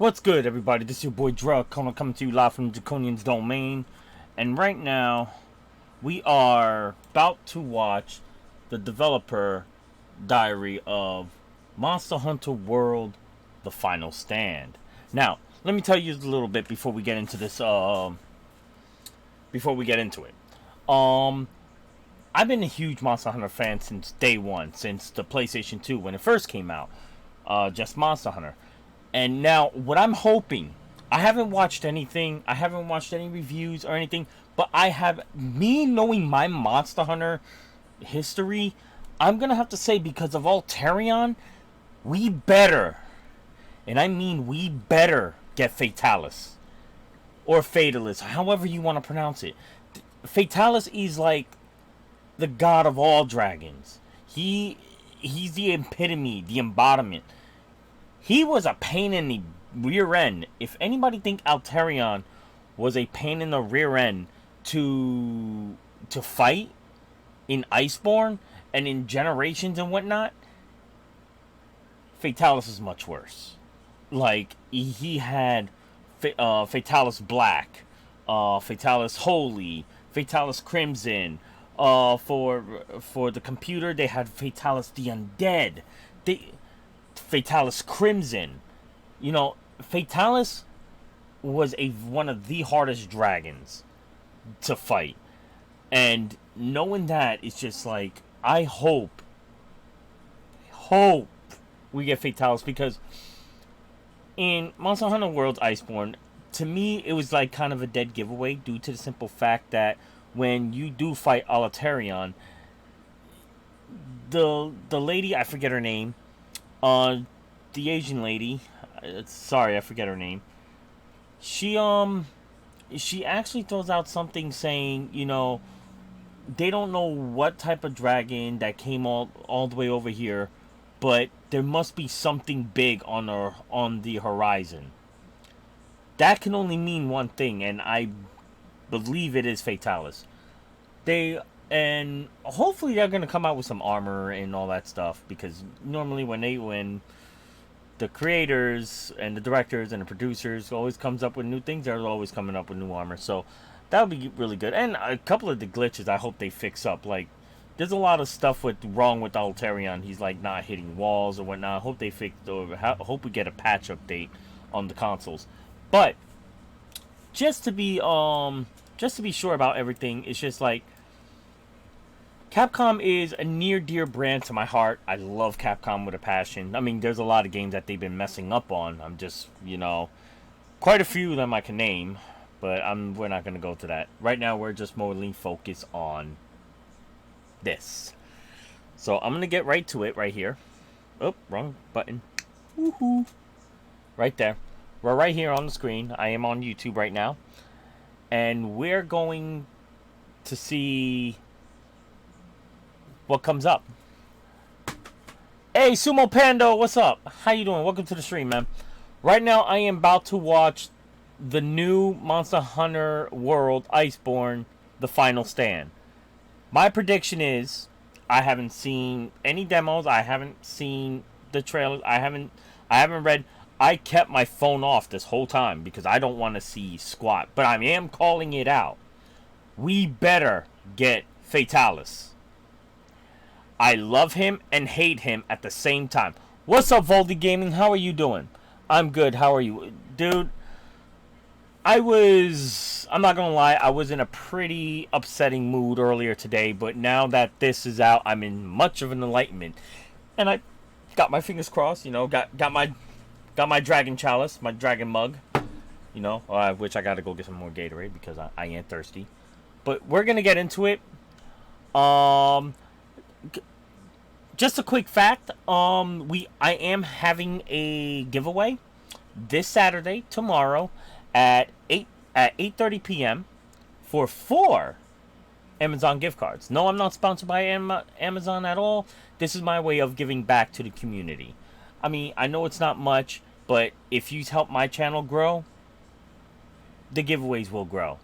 What's good, everybody? This is your boy Drug coming to you live from Draconian's Domain. And right now, we are about to watch the developer diary of Monster Hunter World: The Final Stand. Now, let me tell you a little bit before we get into this. Before we get into it, I've been a huge Monster Hunter fan since day one, since the PlayStation 2 when it first came out. Just Monster Hunter. And now, what I'm hoping, I haven't watched anything, I haven't watched any reviews or anything, but me knowing my Monster Hunter history, I'm gonna have to say, because of Alterion, we better, and I mean we better, get Fatalis. Or Fatalis, however you want to pronounce it. Fatalis is like the god of all dragons. He's the epitome, the embodiment. He was a pain in the rear end. If anybody think Alterion was a pain in the rear end to fight in Iceborne and in Generations and whatnot, Fatalis is much worse. Like, he had Fatalis Black, Fatalis Holy, Fatalis Crimson. For the computer, they had Fatalis the Undead. Fatalis Crimson. You know, Fatalis was one of the hardest dragons to fight. And knowing that, it's just like, I hope we get Fatalis, because in Monster Hunter World's Iceborne, to me, it was like kind of a dead giveaway due to the simple fact that when you do fight Alterion, the lady, I forget her name, the Asian lady, sorry, I forget her name. She actually throws out something saying, you know, they don't know what type of dragon that came all the way over here, but there must be something big on the horizon. That can only mean one thing, and I believe it is Fatalis. And hopefully they're gonna come out with some armor and all that stuff, because normally when the creators and the directors and the producers always comes up with new things, they're always coming up with new armor. So that would be really good. And a couple of the glitches I hope they fix up. Like, there's a lot of stuff wrong with Alterion. He's like not hitting walls or whatnot. I hope they fix, or hope we get a patch update on the consoles. But just to be sure about everything, it's just like, Capcom is a near dear brand to my heart. I love Capcom with a passion. I mean, there's a lot of games that they've been messing up on. I'm just, quite a few of them I can name, but we're not going to go to that. Right now, we're just mostly focused on this. So I'm going to get right to it right here. Oh, wrong button. Woohoo. Right there. We're right here on the screen. I am on YouTube right now. And we're going to see what comes up. Hey, Sumo Pando, what's up? How you doing? Welcome to the stream, man. Right now, I am about to watch the new Monster Hunter World Iceborne: The Final Stand. My prediction is, I haven't seen any demos. I haven't seen the trailers. I haven't read. I kept my phone off this whole time because I don't want to see squat. But I am calling it out. We better get Fatalis. I love him and hate him at the same time. What's up, Voldy Gaming? How are you doing? I'm good. How are you? Dude, I'm not going to lie, I was in a pretty upsetting mood earlier today, but now that this is out, I'm in much of an enlightenment. And I got my fingers crossed, got my dragon chalice, my dragon mug, which I got to go get some more Gatorade because I am thirsty. But we're going to get into it. Just a quick fact, I am having a giveaway this Saturday, tomorrow, at 8:30 p.m. for 4 Amazon gift cards. No, I'm not sponsored by Amazon at all. This is my way of giving back to the community. I mean, I know it's not much, but if you help my channel grow, the giveaways will grow.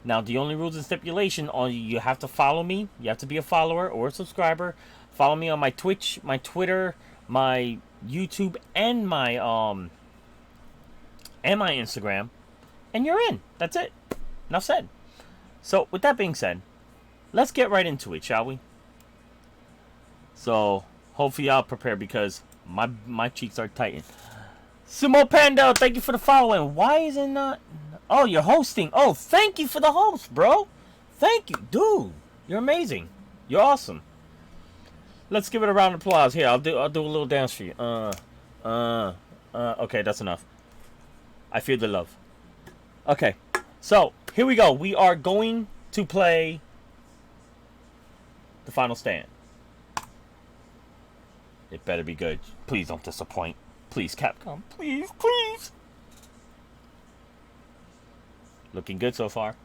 Now, the only rules and stipulation are you have to follow me. You have to be a follower or a subscriber. Follow me on my Twitch, my Twitter, my YouTube, and my and my Instagram, and you're in. That's it. Enough said. So, with that being said, let's get right into it, shall we? So, hopefully y'all prepare because my cheeks are tightened. Sumo Pando, thank you for the following. Why is it not... Oh, you're hosting. Oh, thank you for the host, bro. Thank you. Dude, you're amazing. You're awesome. Let's give it a round of applause. Here, I'll do a little dance for you. Okay, that's enough. I feel the love. Okay, so here we go. We are going to play the final stand. It better be good. Please don't disappoint. Please, Capcom. Please, please. Looking good so far.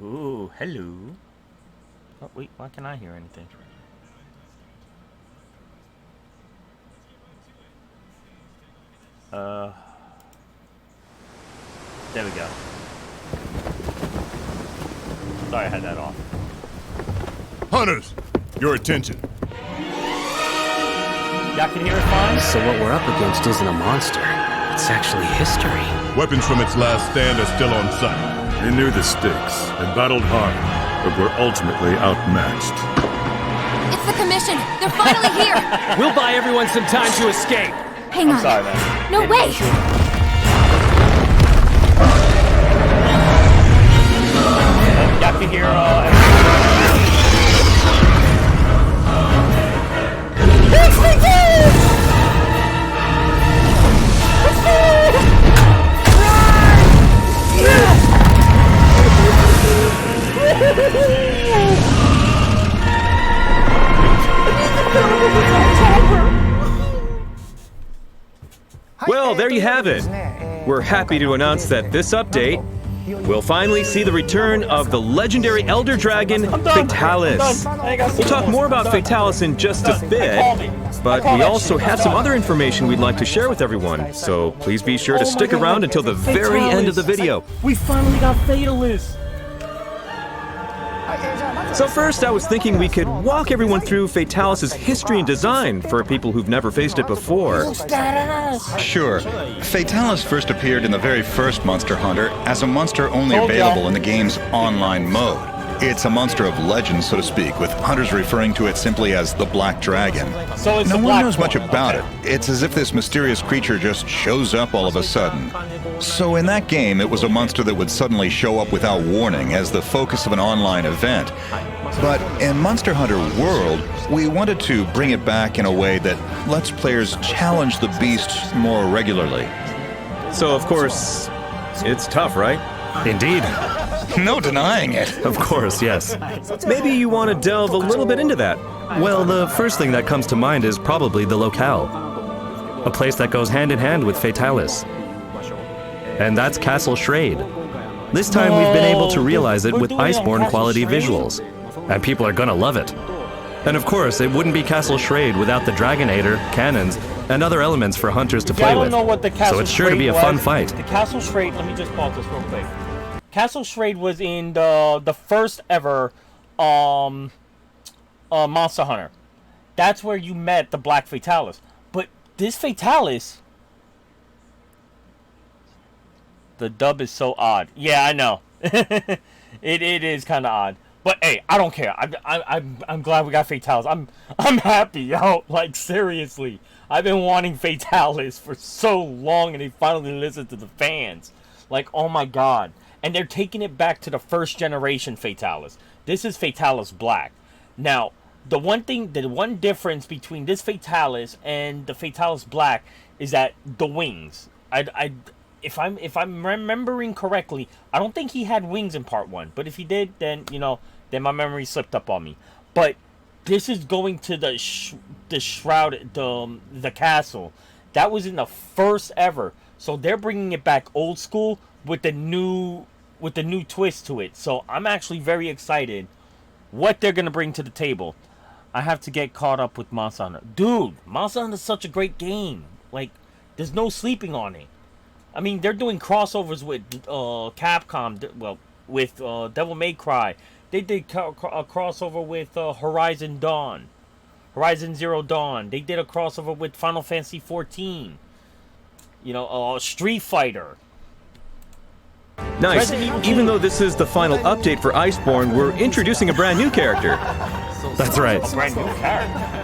Ooh, hello. Oh, wait, why can't I hear anything? There we go. Sorry I had that off. Hunters, your attention. Y'all can hear it fine? So what we're up against isn't a monster. It's actually history. Weapons from its last stand are still on site. They knew the stakes and battled hard, but were ultimately outmatched. It's the commission! They're finally here! We'll buy everyone some time to escape. Hang on. I'm sorry, man. No way! Y'all can hear Well, there you have it. We're happy to announce that this update will finally see the return of the legendary Elder Dragon, Fatalis. We'll talk more about Fatalis in just a bit, but we also have some other information we'd like to share with everyone, so please be sure to stick around until the very end of the video. We finally got Fatalis! So first, I was thinking we could walk everyone through Fatalis' history and design for people who've never faced it before. Sure. Fatalis first appeared in the very first Monster Hunter as a monster only available in the game's online mode. It's a monster of legend, so to speak, with hunters referring to it simply as the Black Dragon. So it's no the one black knows much one. about Okay. it. It's as if this mysterious creature just shows up all of a sudden. So in that game, it was a monster that would suddenly show up without warning as the focus of an online event. But in Monster Hunter World, we wanted to bring it back in a way that lets players challenge the beast more regularly. So, of course, it's tough, right? Indeed. No denying it. Of course, yes. Maybe you want to delve a little bit into that. Well, the first thing that comes to mind is probably the locale. A place that goes hand in hand with Fatalis. And that's Castle Shrade. This time we've been able to realize it We're with doing it on ICEBORNE Castle quality Shrade? visuals. And people are gonna love it. And of course, it wouldn't be Castle Shrade without the Dragonator, cannons, and other elements for hunters to If y'all play don't with. know what the Castle So it's sure to be a Shrade fun was, fight. The Castle Shrade, let me just pause this real quick. Castle Shrade was in the first ever Monster Hunter. That's where you met the Black Fatalis. But this Fatalis, the dub is so odd. Yeah, I know. it is kind of odd. But hey, I don't care. I'm glad we got Fatalis. I'm happy, yo. Like seriously, I've been wanting Fatalis for so long, and they finally listened to the fans. Like, oh my god. And they're taking it back to the first generation Fatalis. This is Fatalis Black. Now, the one difference between this Fatalis and the Fatalis Black is that the wings. If I'm remembering correctly, I don't think he had wings in part 1. But if he did, then then my memory slipped up on me. But this is going to the shroud, the castle. That was in the first ever. So they're bringing it back old school with the new twist to it. So I'm actually very excited what they're gonna bring to the table. I have to get caught up with Monster Hunter. Dude, Monster Hunter is such a great game. Like, there's no sleeping on it. I mean, they're doing crossovers with Capcom, with Devil May Cry. They did a crossover with Horizon Zero Dawn. They did a crossover with Final Fantasy 14. You know, Street Fighter. Nice. Resident Evil Even 2. though this is the final update for Iceborne, we're introducing a brand new character. That's right. A brand new character.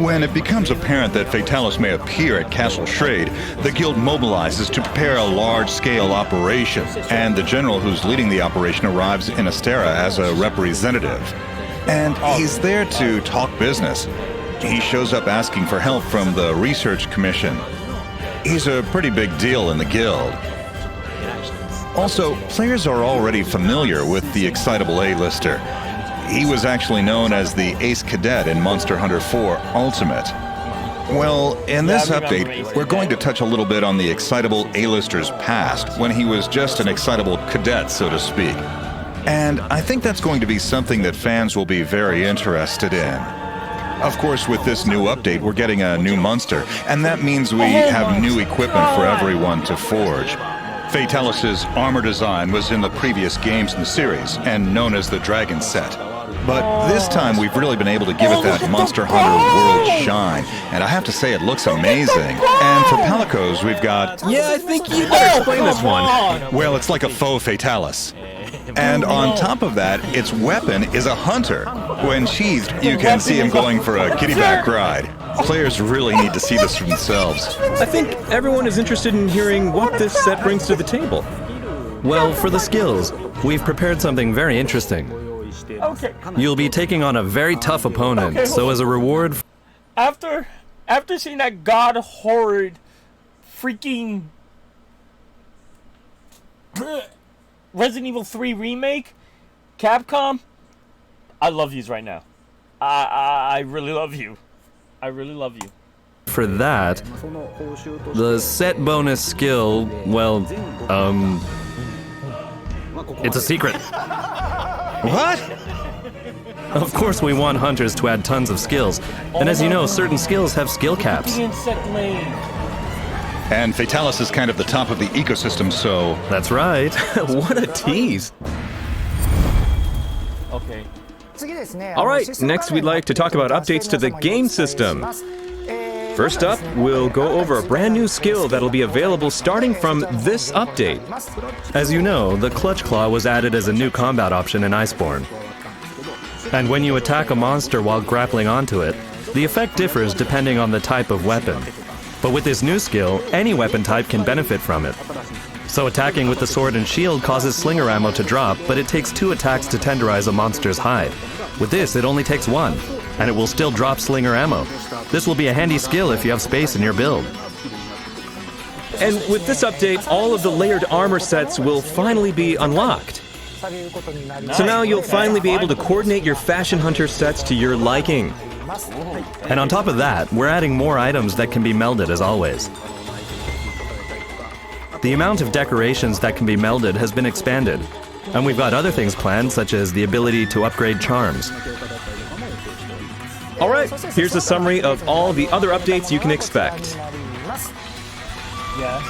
When it becomes apparent that Fatalis may appear at Castle Schrade, the guild mobilizes to prepare a large-scale operation, and the general who's leading the operation arrives in Astera as a representative. And he's there to talk business. He shows up asking for help from the Research Commission. He's a pretty big deal in the guild. Also, players are already familiar with the excitable A-lister. He was actually known as the Ace Cadet in Monster Hunter 4 Ultimate. Well, in this update, we're going to touch a little bit on the excitable A-lister's past, when he was just an excitable cadet, so to speak. And I think that's going to be something that fans will be very interested in. Of course, with this new update, we're getting a new monster, and that means we have new equipment for everyone to forge. Fatalis' armor design was in the previous games in the series, and known as the Dragon Set. But this time we've really been able to give it that Monster Hunter World shine, and I have to say it looks amazing. And for Palicos, we've got... Yeah, I think you better explain this one. Well, it's like a faux Fatalis. And on top of that, its weapon is a hunter. When sheathed, you can see him going for a kitty-back ride. Players really need to see this for themselves. I think everyone is interested in hearing what this set brings to the table. Well, for the skills, we've prepared something very interesting. Okay. You'll be taking on a very tough opponent, so as a reward... After seeing that god horrid freaking Resident Evil 3 remake, Capcom, I love yous right now. I really love you. I really love you. For that, the set bonus skill, well, it's a secret. What? Of course we want hunters to add tons of skills, and as you know, certain skills have skill caps. The insect lane. And Fatalis is kind of the top of the ecosystem, so... That's right. What a tease. Okay. All right, next we'd like to talk about updates to the game system. First up, we'll go over a brand new skill that'll be available starting from this update. As you know, the Clutch Claw was added as a new combat option in Iceborne. And when you attack a monster while grappling onto it, the effect differs depending on the type of weapon. But with this new skill, any weapon type can benefit from it. So attacking with the sword and shield causes slinger ammo to drop, but it takes 2 attacks to tenderize a monster's hide. With this, it only takes 1, and it will still drop slinger ammo. This will be a handy skill if you have space in your build. And with this update, all of the layered armor sets will finally be unlocked. So now you'll finally be able to coordinate your Fashion Hunter sets to your liking. And on top of that, we're adding more items that can be melded as always. The amount of decorations that can be melded has been expanded, and we've got other things planned, such as the ability to upgrade charms. All right, here's a summary of all the other updates you can expect. Yes.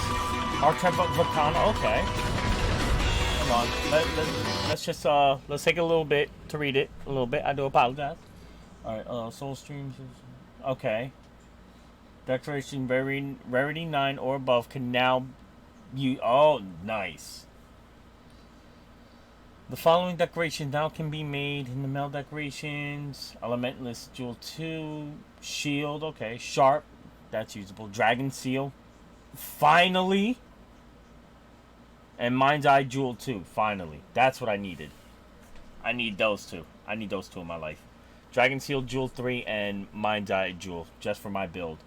Archetype of Volcano. Okay. Hold on. Let's just let's take a little bit to read it. A little bit. I do apologize. All right. Soul streams. Okay. Decoration rarity 9 or above can now use. Oh, nice. The following decorations now can be made in the meld decorations. Elementalist Jewel 2. Shield. Okay. Sharp. That's usable. Dragon Seal. Finally. And Mind's Eye Jewel 2. Finally. That's what I needed. I need those two. I need those two in my life. Dragon Seal Jewel 3 and Mind's Eye Jewel. Just for my build.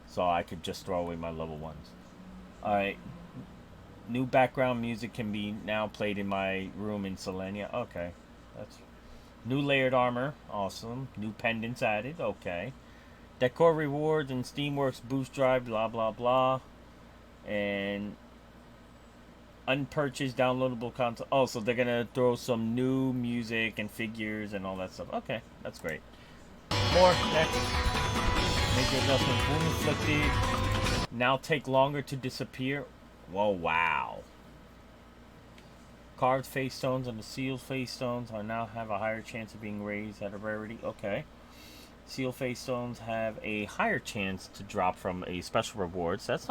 So I could just throw away my level 1s. Alright. New background music can be now played in my room in Selenia. Okay. That's new layered armor. Awesome. New pendants added. Okay. Decor rewards and Steamworks boost drive. Blah, blah, blah. And unpurchased downloadable content. Oh, so they're gonna throw some new music and figures and all that stuff. Okay, that's great. More next. Major adjustments. Wound inflicted. Now take longer to disappear. Whoa, wow. Carved face stones and the sealed face stones are now have a higher chance of being raised at a rarity. Okay. Seal face stones have a higher chance to drop from a special rewards. That's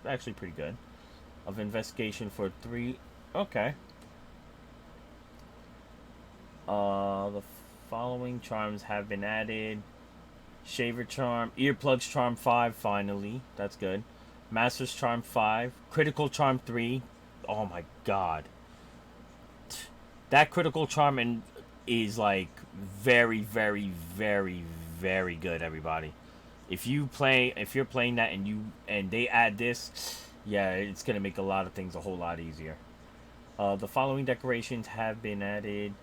actually pretty good. Of investigation for 3. Okay. The following charms have been added. Shaver charm, earplugs charm 5 finally. That's good. Master's charm 5, critical charm 3. Oh my god. That critical charm is like very, very, very, very good, everybody. If you're playing that and they add this, yeah, it's gonna make a lot of things a whole lot easier. The following decorations have been added.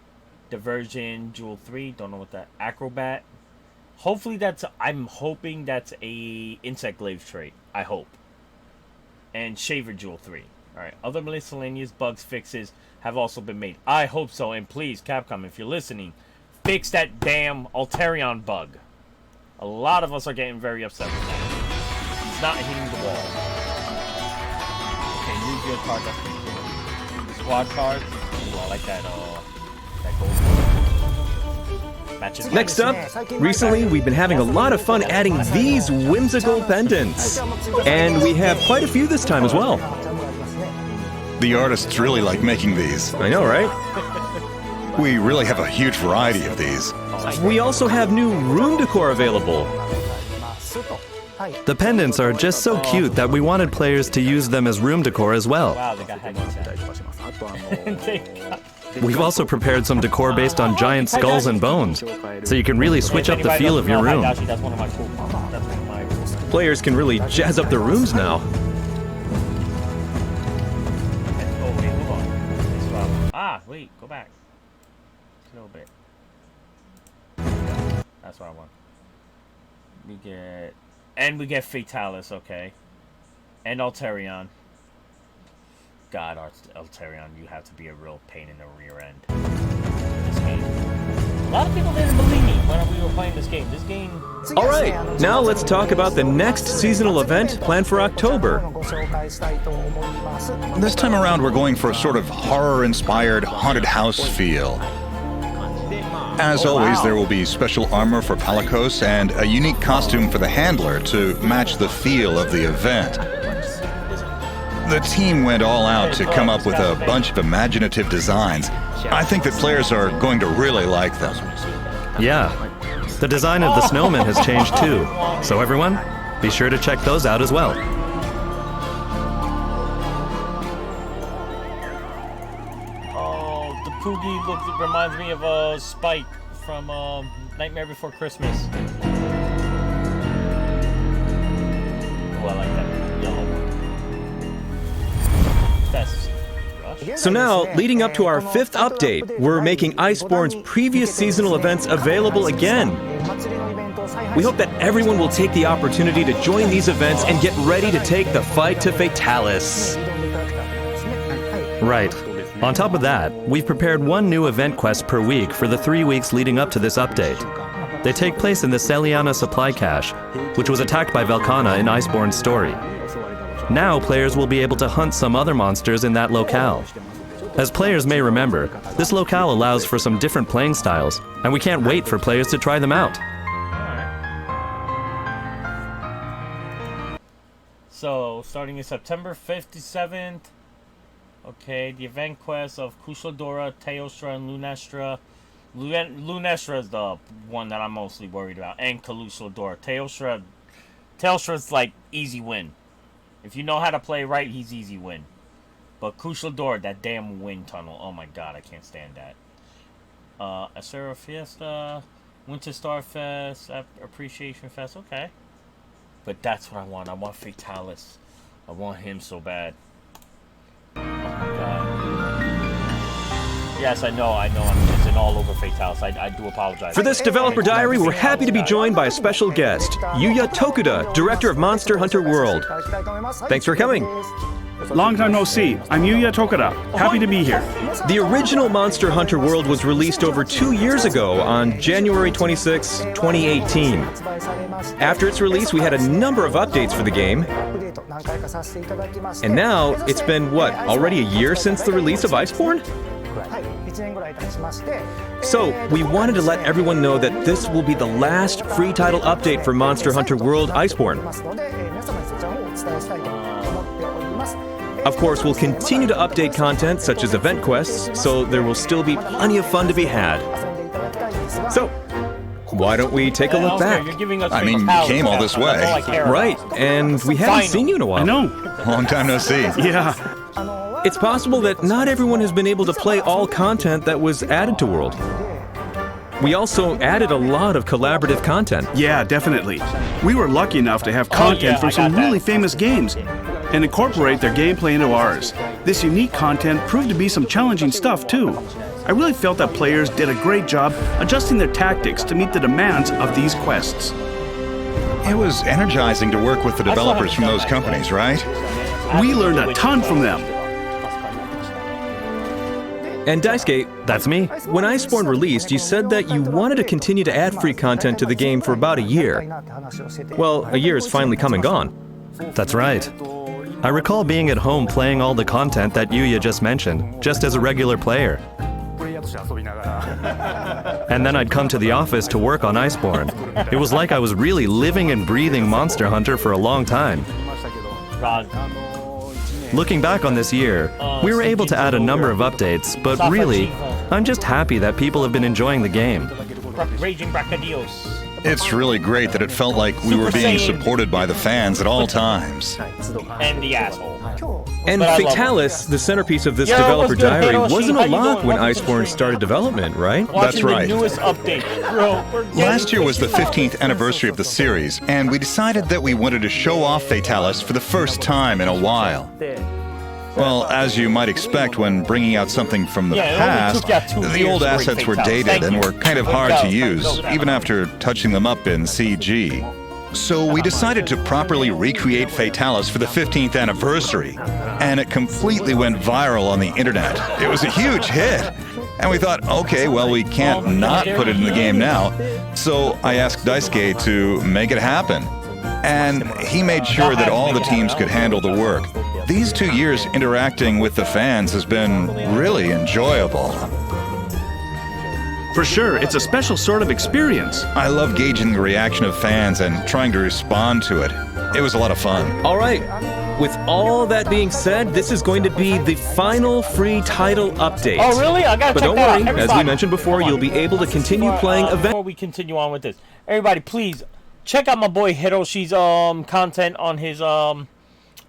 Diversion, Jewel 3, don't know what that. Acrobat. Hopefully I'm hoping that's a insect glaive trait. I hope. And Shaver Jewel 3. Alright, other miscellaneous bugs fixes have also been made. I hope so, and please, Capcom, if you're listening, fix that damn Alterion bug. A lot of us are getting very upset with that. He's not hitting the wall. Okay, new gear card, that's pretty cool. Squad cards. Ooh, I like that gold. Matches. Next up, recently we've been having a lot of fun adding these whimsical pendants. And we have quite a few this time as well. The artists really like making these. I know, right? We really have a huge variety of these. We also have new room decor available. The pendants are just so cute that we wanted players to use them as room decor as well. Wow, they got We've also prepared some decor based on giant skulls and bones, so you can really switch up the feel of your room. That's one of my cool. That's one of my. Players can really jazz up their rooms now. Oh wait, hold on. Ah, wait, go back. A little bit. That's what I want. We get Fatalis, okay, and Alterion. God, Alterion, you have to be a real pain in the rear end. This game. A lot of people didn't believe me when we were playing this game. This game. All right, now let's talk about the next seasonal event planned for October. This time around, we're going for a sort of horror-inspired haunted house feel. As always, there will be special armor for Palikos and a unique costume for the handler to match the feel of the event. The team went all out to come up with a bunch of imaginative designs. I think that players are going to really like them. Yeah, the design of the snowman has changed too, so everyone, be sure to check those out as well. Oh, the Poogie reminds me of Spike from Nightmare Before Christmas. Oh, I like that yellow one. So now, leading up to our 5th update, we're making ICEBORNE's previous seasonal events available again. We hope that everyone will take the opportunity to join these events and get ready to take the fight to Fatalis. Right. On top of that, we've prepared one new event quest per week for the 3 weeks leading up to this update. They take place in the Celiana supply cache, which was attacked by Velkhana in ICEBORNE's story. Now players will be able to hunt some other monsters in that locale. As players may remember, this locale allows for some different playing styles, and we can't wait for players to try them out. So, starting in September 5th to 7th, okay, the event quest of Kushodora, Teostra, and Lunestra. Lunestra is the one that I'm mostly worried about, and Kushodora. Teostra's like easy win. If you know how to play right, he's easy win. But Kushodora, that damn wind tunnel, oh my god, I can't stand that. Acero Fiesta, Winter Star Fest, Appreciation Fest, okay. But that's what I want. I want Fatalis. I want him so bad. Oh my god. Yes, I know, I'm just all over Fatalis. I do apologize. For this developer diary, we're happy to be joined by a special guest, Yuya Tokuda, director of Monster Hunter World. Thanks for coming. Long time no see. I'm Yuya Tokuda. Happy to be here. The original Monster Hunter World was released over 2 years ago on January 26, 2018. After its release, we had a number of updates for the game. And now, it's been, what, already a year since the release of ICEBORNE? So, we wanted to let everyone know that this will be the last free title update for Monster Hunter World Iceborne. Of course, we'll continue to update content such as event quests, so there will still be plenty of fun to be had. So, why don't we take a look back? I mean, you came all this way. Right, and we haven't seen you in a while. I know. Long time no see. Yeah. It's possible that not everyone has been able to play all content that was added to World. We also added a lot of collaborative content. Yeah, definitely. We were lucky enough to have content from some really famous games and incorporate their gameplay into ours. This unique content proved to be some challenging stuff, too. I really felt that players did a great job adjusting their tactics to meet the demands of these quests. It was energizing to work with the developers from those companies, right? We learned a ton from them. And Daisuke, That's me. when Iceborne released, you said that you wanted to continue to add free content to the game for about a year. Well, a year has finally come and gone. That's right. I recall being at home playing all the content that Yuya just mentioned, just as a regular player. And then I'd come to the office to work on Iceborne. It was like I was really living and breathing Monster Hunter for a long time. Looking back on this year, we were able to add a number of updates, but really, I'm just happy that people have been enjoying the game. Raging Bracadios. It's really great that it felt like we were being supported by the fans at all times. And the asshole. And But I love Fatalis, the centerpiece of this Yo, developer what's good, diary, Hiroshi? wasn't How a you lock doing? when Welcome to the Iceborne stream. started development, right? Watching right. the newest update. Bro, we're getting Last year was the 50,000. 15th anniversary of the series, and we decided that we wanted to show off Fatalis for the first time in a while. Well, as you might expect when bringing out something from the Yeah, it only past, took you 2 the years old to bring assets were Fatalis. dated Thank and you. were kind of hard to use, Go. even after touching them up in CG. So we decided to properly recreate Fatalis for the 15th anniversary, and it completely went viral on the internet. It was a huge hit. And we thought, okay, well, we can't not put it in the game now. So I asked Daisuke to make it happen. And he made sure that all the teams could handle the work. These 2 years interacting with the fans has been really enjoyable. For sure, it's a special sort of experience. I love gauging the reaction of fans and trying to respond to it. It was a lot of fun. All right. With all that being said, this is going to be the final free title update. Oh, really? I gotta But check don't that worry, out. as we Everybody, mentioned before, come on. you'll be able to continue Before, playing events. Before we continue on with this, everybody, please check out my boy Hiroshi's content on his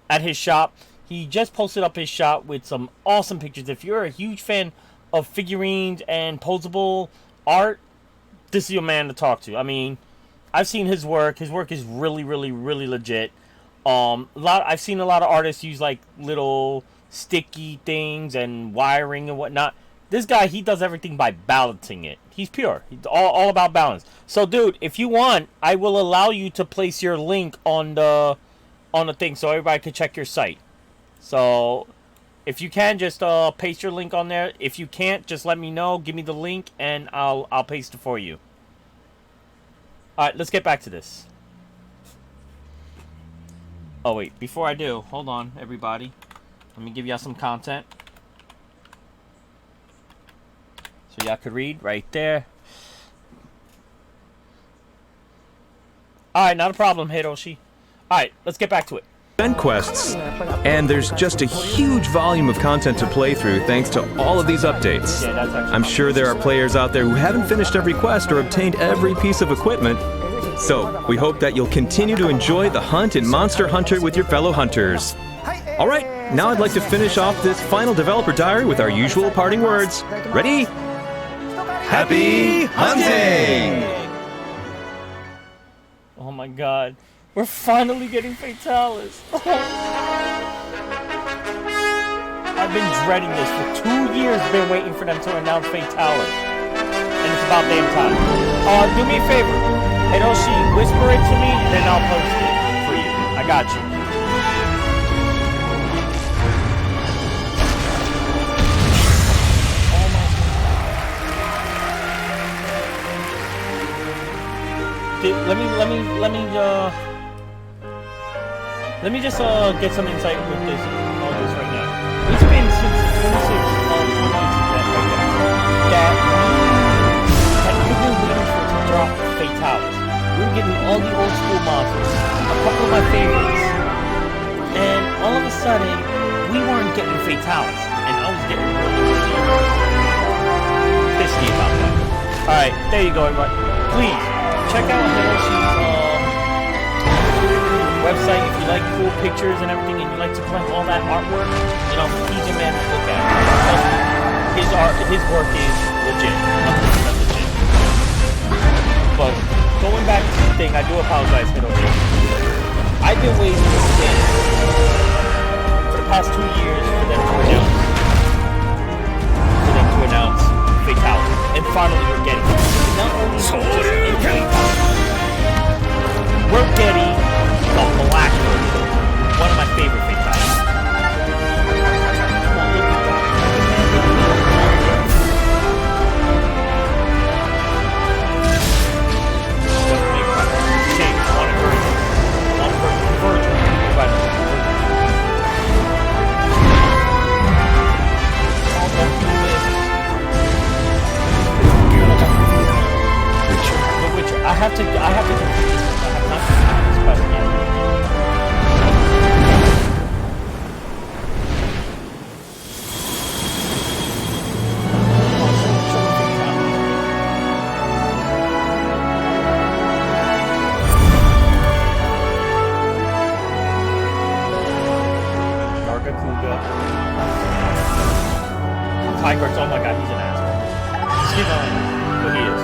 at his shop. He just posted up his shop with some awesome pictures. If you're a huge fan of figurines and posable art, this is your man to talk to. I mean, I've seen his work. His work is really, really, really legit. I've seen a lot of artists use like little sticky things and wiring and whatnot. This guy, he does everything by balancing it. He's pure. He's all about balance. So, dude, if you want, I will allow you to place your link on the thing so everybody can check your site. So, if you can, just paste your link on there. If you can't, just let me know. Give me the link, and I'll paste it for you. All right, let's get back to this. Oh, wait. Before I do, hold on, everybody. Let me give y'all some content. So y'all could read right there. Alright, not a problem, Hiroshi. Alright, let's get back to it. event quests. And there's just a huge volume of content to play through thanks to all of these updates. Yeah, that's actually I'm sure there are players out there who haven't finished every quest or obtained every piece of equipment. So, we hope that you'll continue to enjoy the hunt in Monster Hunter with your fellow hunters. Alright, now I'd like to finish off this final developer diary with our usual parting words. Ready? Happy hunting! Oh my god. We're finally getting Fatalis. I've been dreading this for 2 years, been waiting for them to announce Fatalis. And it's about damn time. Do me a favor. Hiroshi, whisper it to me, and then I'll post it for you. I got you. Let me just get some insight with this right now. It's been since the 26th of 2018 that that we've been waiting for it to drop Fatalis. We were getting all the old school monsters, a couple of my favorites, and all of a sudden, we weren't getting Fatalis, and I was getting really pissy about that. Alright, there you go, everybody. Please, check out Hiroshi's website if you like cool pictures and everything, and you like to collect all that artwork. You know, he's a man to look at. His work is legit. 100% legit. But going back to the thing, I do apologize, Hiroshi. I've been waiting for this game for the past 2 years for them to announce Fatality, and finally we're getting it. Not only just in Fatality, we're getting the black version, one of my favorite Fatalities. I have to complete this. I have not completed this quest yet. Tigrex, oh my god, he's an asshole. Excuse my language, but he is.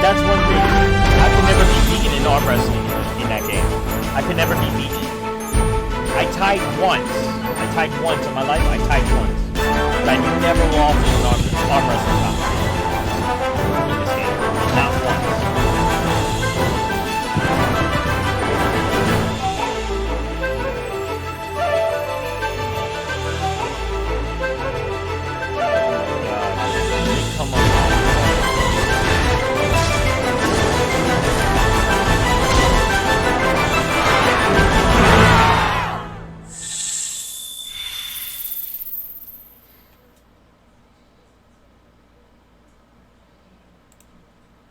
That's one thing. I could never be beaten in arm wrestling in that game. I could never be beaten. I tied once. In my life. I tied once. But I never lost in an arm wrestling competition in this game. Not once. Come on.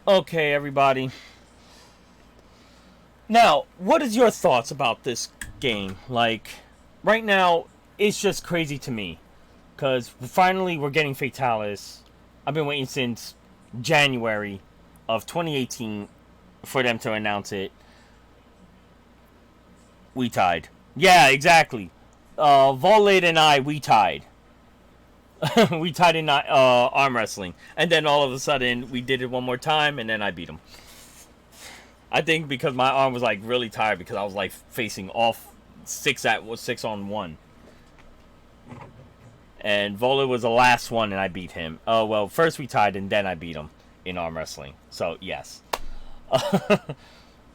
Okay, everybody. Now, what is your thoughts about this game? Like, right now, it's just crazy to me. Because finally, we're getting Fatalis. I've been waiting since January of 2018 for them to announce it. We tied. Yeah, exactly. Volate and I, we tied. We tied in arm wrestling. And then all of a sudden, we did it one more time, and then I beat him. I think because my arm was, like, really tired because I was, like, facing off 6 on 1. And Vola was the last one, and I beat him. Oh, well, first we tied, and then I beat him in arm wrestling. So, yes.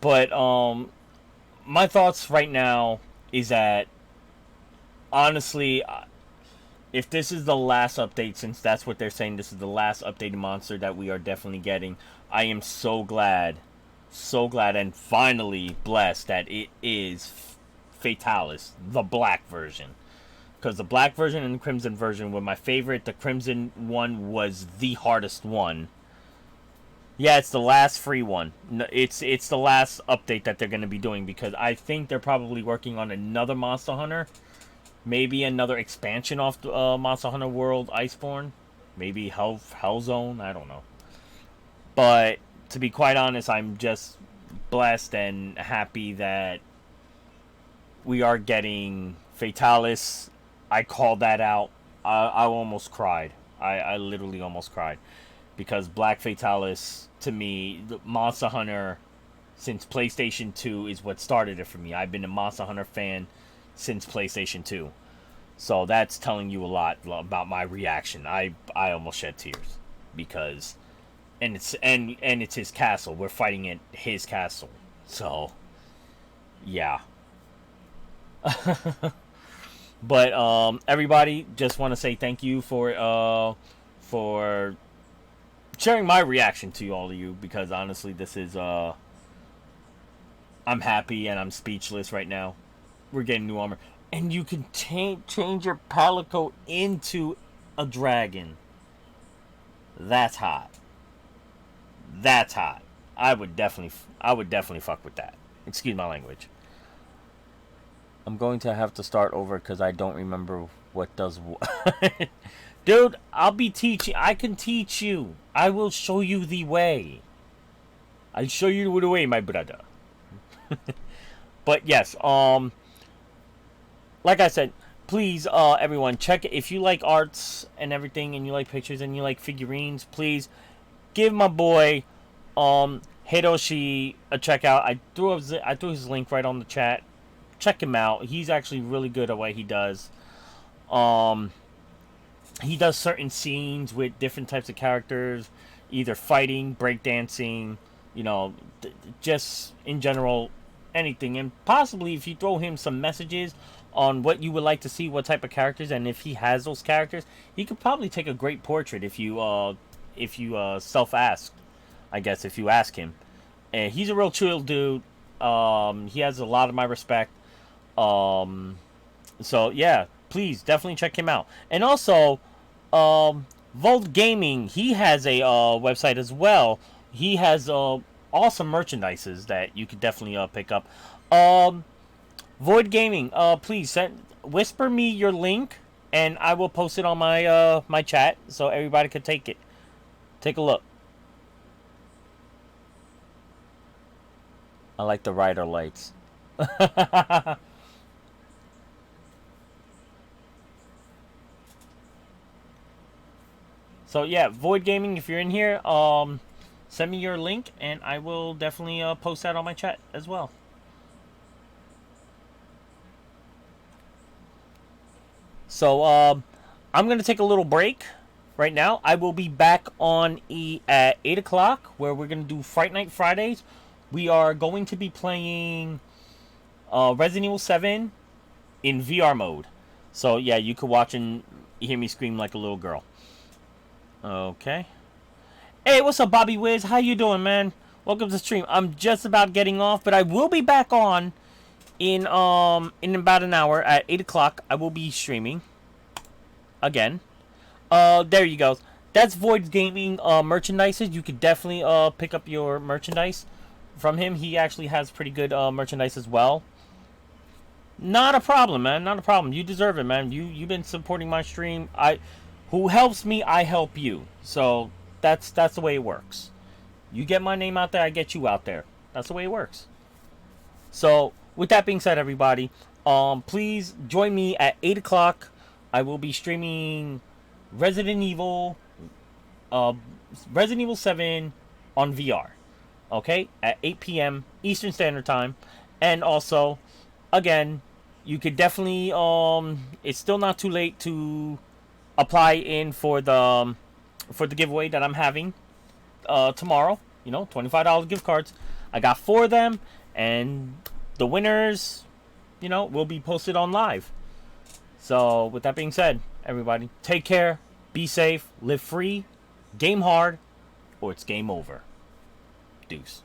But my thoughts right now is that, honestly, if this is the last update, since that's what they're saying, this is the last updated monster that we are definitely getting, I am so glad, and finally blessed that it is Fatalis, the black version. Because the black version and the crimson version were my favorite. The crimson one was the hardest one. Yeah, it's the last free one. It's the last update that they're going to be doing, because I think they're probably working on another Monster Hunter. Maybe another expansion off the Monster Hunter World Iceborne. Maybe Hell Zone. I don't know. But to be quite honest, I'm just blessed and happy that we are getting Fatalis. I called that out. I almost cried. I literally almost cried. Because Black Fatalis, to me, the Monster Hunter since PlayStation 2 is what started it for me. I've been a Monster Hunter fan since PlayStation 2. So that's telling you a lot about my reaction. I almost shed tears. Because and it's his castle. We're fighting at his castle. So yeah. But everybody, just want to say thank you for sharing my reaction to all of you, because honestly, this is I'm happy and I'm speechless right now. We're getting new armor, and you can change your palico into a dragon. That's hot. That's hot. I would definitely fuck with that. Excuse my language. I'm going to have to start over because I don't remember what does what. Dude, I'll be teaching. I can teach you. I will show you the way. I'll show you the way, my brother. But yes, like I said, please, everyone, check it. If you like arts and everything, and you like pictures, and you like figurines, please give my boy, Hiroshi a check out. I threw his link right on the chat. Check him out. He's actually really good at what he does. He does certain scenes with different types of characters, either fighting, breakdancing, just in general, anything. And possibly if you throw him some messages on what you would like to see, what type of characters, and if he has those characters, he could probably take a great portrait if you self-ask, I guess, if you ask him. And he's a real chill dude. He has a lot of my respect. So yeah, please definitely check him out. And also, Volt Gaming, he has a website as well. He has awesome merchandises that you could definitely pick up. Void Gaming, please whisper me your link, and I will post it on my my chat so everybody can take it. Take a look. I like the rider lights. So yeah, Void Gaming, if you're in here, send me your link, and I will definitely post that on my chat as well. So I'm gonna take a little break right now. I will be back on at 8 o'clock, where we're gonna do Fright Night Fridays. We are going to be playing Resident Evil 7 in VR mode. So yeah, you could watch and hear me scream like a little girl. Okay. Hey, what's up, Bobby Wiz? How you doing, man? Welcome to the stream. I'm just about getting off, but I will be back on in about an hour at 8 o'clock. I will be streaming again. There you go. That's Void Gaming merchandises. You could definitely pick up your merchandise from him. He actually has pretty good merchandise as well. Not a problem, man. Not a problem. You deserve it, man. You've been supporting my stream. Who helps me, I help you. So that's the way it works. You get my name out there, I get you out there. That's the way it works. So with that being said, everybody, please join me at 8 o'clock. I will be streaming Resident Evil 7 on VR. Okay, at 8 p.m. Eastern Standard Time. And also, again, you could definitely it's still not too late to apply in for the giveaway that I'm having tomorrow. you know, $25 gift cards. I got 4 of them, and the winners, you know, will be posted on live. So with that being said, everybody, take care, be safe, live free, game hard, or it's game over. Deuce.